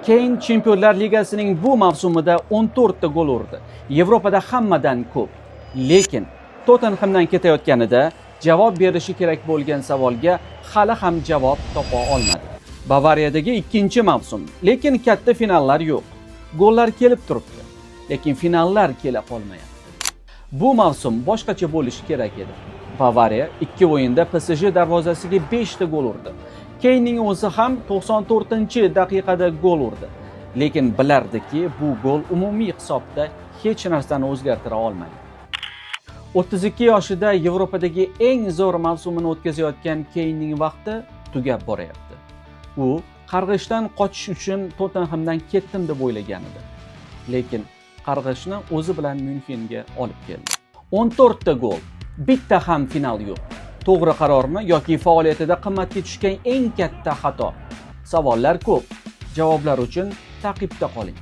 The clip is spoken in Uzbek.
Keyn Chempionlar Ligasining bu mavsumida 14 ta gol urdi. Yevropada hammadan ko'p. Lekin Tottenhamdan ketayotganida javob berishi kerak bo'lgan savolga hali ham javob topa olmadi. Bavariyadagi ikkinchi mavsum, lekin katta finallar yo'q. Gollar kelib turibdi, lekin finallar kela qolmayapti. Bu mavsum boshqacha bo'lishi kerak edi. Bavariya 2 o'yinda PSG darvozasiga 5 ta gol urdi. Keynning o'zi ham 94-daqiqada gol urdi. Lekin bilardiki, bu gol umumiy hisobda hech narsani o'zgartira olmaydi. 32 yoshida Yevropadagi eng zo'r mavsumini o'tkazayotgan Keynning vaqti tugab boryapti. U qarg'ishdan qochish uchun Tottenhamdan ketdim deb o'ylagan edi. Lekin qarg'ishni o'zi bilan Myunxenga olib keldi. 14 ta gol, bitta ham final yo'q. To'g'ri qarormi yoki faoliyatida qimmatga tushgan eng katta xato? Savollar ko'p. Javoblar uchun ta'qibda qoling.